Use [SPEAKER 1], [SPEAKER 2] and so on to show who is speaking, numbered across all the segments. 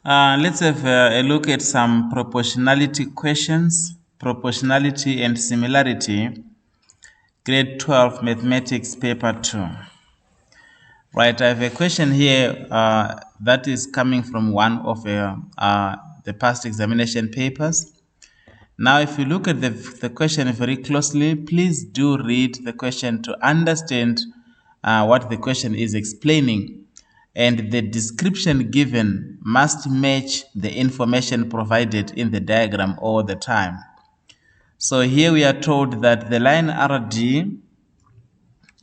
[SPEAKER 1] Let's have a look at some proportionality questions, proportionality and similarity, grade 12 mathematics paper 2. Right, I have a question here that is coming from one of the past examination papers. Now, if you look at the question very closely, please do read the question to understand what the question is explaining. And the description given must match the information provided in the diagram all the time. So here we are told that the line RD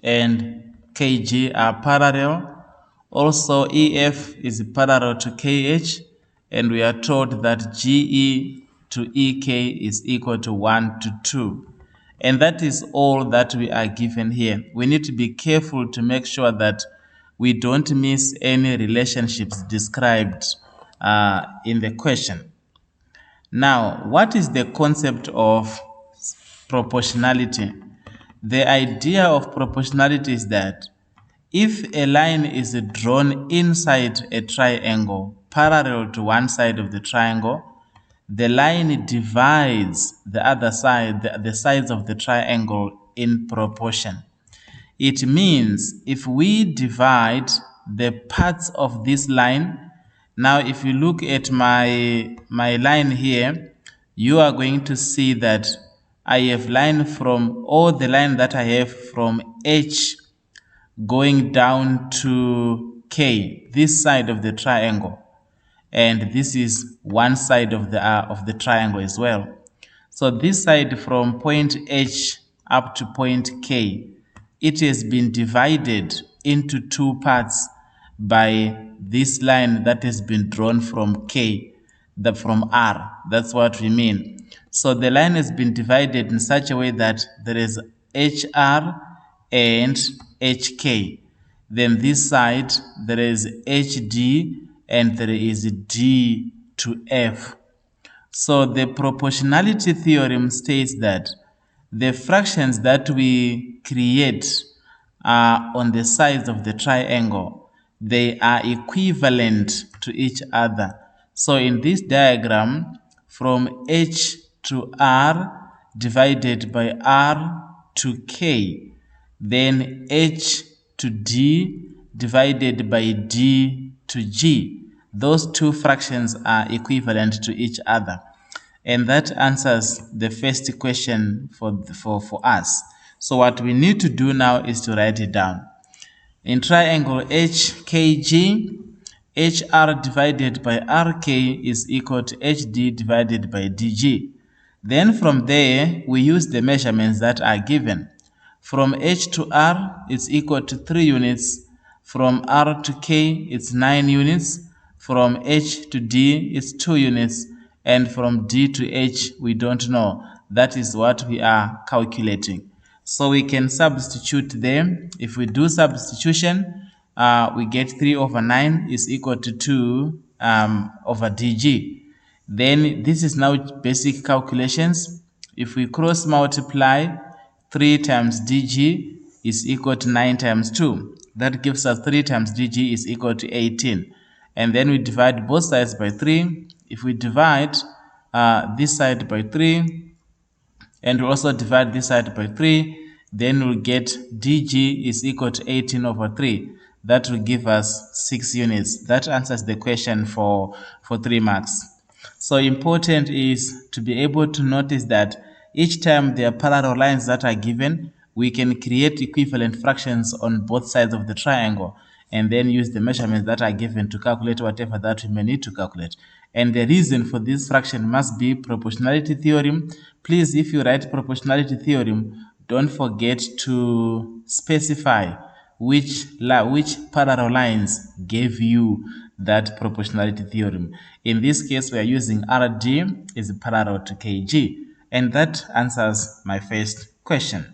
[SPEAKER 1] and KG are parallel. Also, EF is parallel to KH, and we are told that GE to EK is equal to 1 to 2. And that is all that we are given here. We need to be careful to make sure that we don't miss any relationships described in the question. Now, what is the concept of proportionality? The idea of proportionality is that if a line is drawn inside a triangle parallel to one side of the triangle, the line divides the other side, the sides of the triangle in proportion. It means if we divide the parts of this line, now if you look at my line here, you are going to see that I have line from all the line that I have from H going down to K, this side of the triangle, and this is one side of the triangle as well. So this side from point H up to point K, it has been divided into two parts by this line that has been drawn from K, from R. That's what we mean. So the line has been divided in such a way that there is HR and HK. Then this side there is HD and there is D to F. So the proportionality theorem states that the fractions that we create on the sides of the triangle, they are equivalent to each other. So in this diagram, from H to R divided by R to K, then H to D divided by D to G. Those two fractions are equivalent to each other. And that answers the first question for us. So what we need to do now is to write it down. In triangle HKG, HR divided by RK is equal to HD divided by DG. Then from there, we use the measurements that are given. From H to R, it's equal to 3 units. From R to K, it's 9 units. From H to D, it's 2 units. And from D to H, we don't know. That is what we are calculating. So we can substitute them. If we do substitution, we get 3 over 9 is equal to 2 over DG. Then this is now basic calculations. If we cross multiply, 3 times DG is equal to 9 times 2. That gives us 3 times DG is equal to 18. And then we divide both sides by 3. If we divide this side by 3, and we also divide this side by 3, then we'll get DG is equal to 18 over 3. That will give us 6 units. That answers the question for 3 marks. So important is to be able to notice that each time there are parallel lines that are given, we can create equivalent fractions on both sides of the triangle and then use the measurements that are given to calculate whatever that we may need to calculate. And the reason for this fraction must be proportionality theorem. Please, if you write proportionality theorem, don't forget to specify which parallel lines gave you that proportionality theorem. In this case, we are using RD is parallel to KG, and that answers my first question.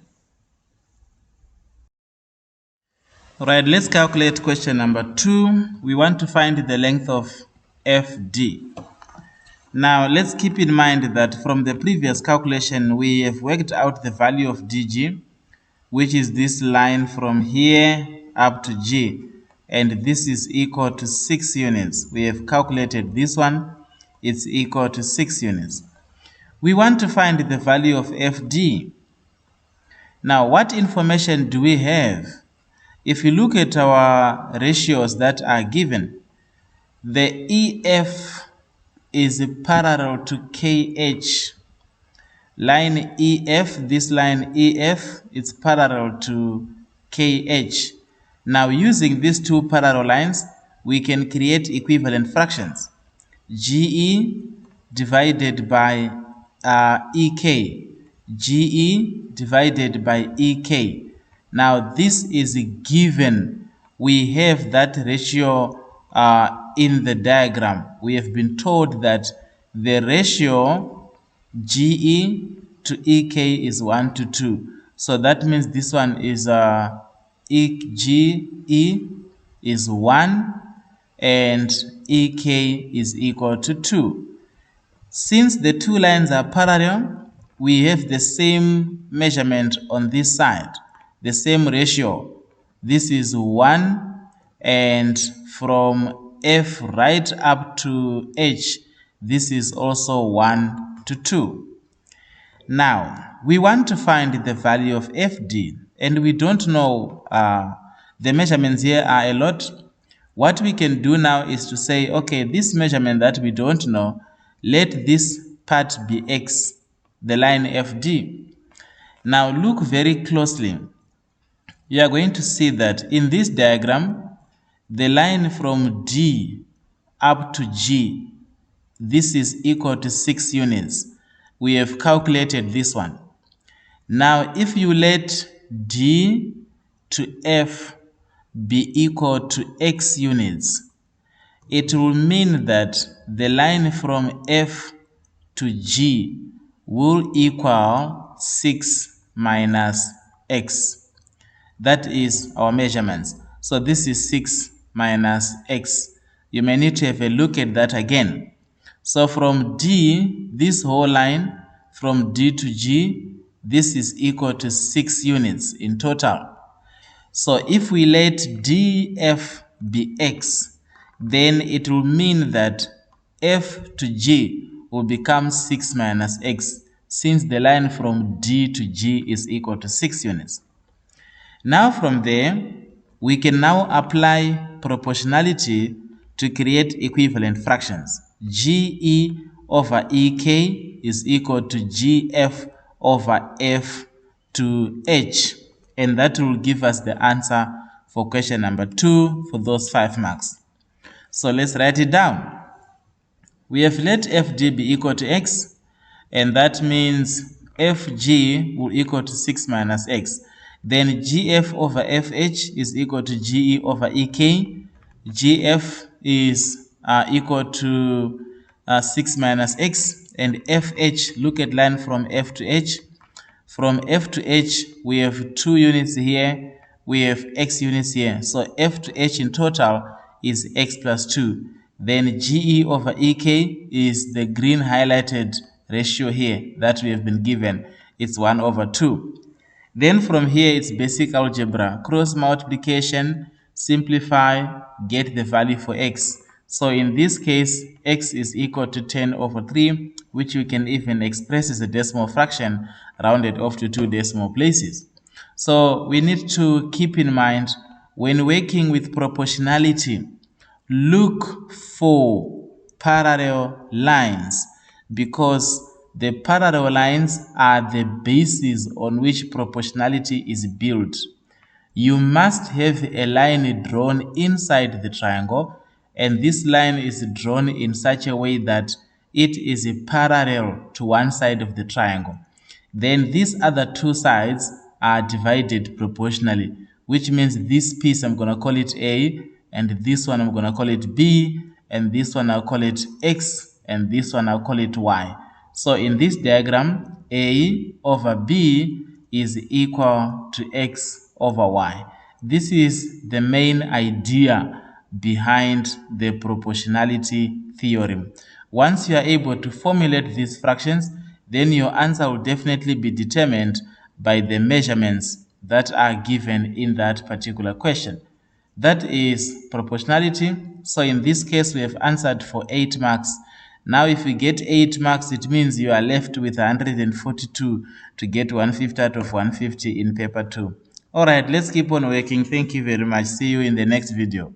[SPEAKER 1] All right, let's calculate question number 2. We want to find the length of FD. Now, let's keep in mind that from the previous calculation, we have worked out the value of DG, which is this line from here up to G. and this is equal to 6 units. We have calculated this one, it's equal to 6 units. We want to find the value of FD. Now, what information do we have? If you look at our ratios that are given, the EF is parallel to KH. Line EF, this line EF, is parallel to KH. Now, using these two parallel lines, we can create equivalent fractions. GE divided by EK. GE divided by EK. Now, this is given. We have that ratio in the diagram. We have been told that the ratio GE to EK is 1 to 2. So that means this one is GE is 1 and EK is equal to 2. Since the two lines are parallel, we have the same measurement on this side, the same ratio. This is 1, and from F right up to H, this is also 1 to 2. Now, we want to find the value of FD, and we don't know, the measurements here are a lot. What we can do now is to say, okay, this measurement that we don't know, let this part be X, the line FD. Now, look very closely. You are going to see that in this diagram, the line from D up to G, this is equal to 6 units. We have calculated this one. Now, if you let D to F be equal to X units, it will mean that the line from F to G will equal 6 minus X. That is our measurements. So this is 6 minus X. You may need to have a look at that again. So from D, this whole line, from D to G, this is equal to 6 units in total. So if we let DF be X, then it will mean that F to G will become 6 minus X, since the line from D to G is equal to 6 units. Now from there, we can now apply proportionality to create equivalent fractions. GE over EK is equal to GF over F to H, and that will give us the answer for question number 2 for those 5 marks. So let's write it down. We have let FD be equal to X, and that means FG will equal to 6 minus X. Then GF over FH is equal to GE over EK. GF is equal to 6 minus X, and FH, look at line from F to H. From F to H, we have 2 units here, we have X units here. So F to H in total is X plus 2. Then GE over EK is the green highlighted ratio here that we have been given. It's 1 over 2. Then from here, it's basic algebra. Cross multiplication, simplify, get the value for X. So in this case, X is equal to 10 over 3, which we can even express as a decimal fraction rounded off to 2 decimal places. So we need to keep in mind, when working with proportionality, look for parallel lines, because the parallel lines are the basis on which proportionality is built. You must have a line drawn inside the triangle, and this line is drawn in such a way that it is parallel to one side of the triangle. Then these other 2 sides are divided proportionally, which means this piece I'm going to call it A, and this one I'm going to call it B, and this one I'll call it X, and this one I'll call it Y. So in this diagram, A over B is equal to X over Y. This is the main idea behind the proportionality theorem. Once you are able to formulate these fractions, then your answer will definitely be determined by the measurements that are given in that particular question. That is proportionality. So in this case, we have answered for 8 marks. Now, if you get 8 marks, it means you are left with 142 to get 150 out of 150 in paper 2. All right, let's keep on working. Thank you very much. See you in the next video.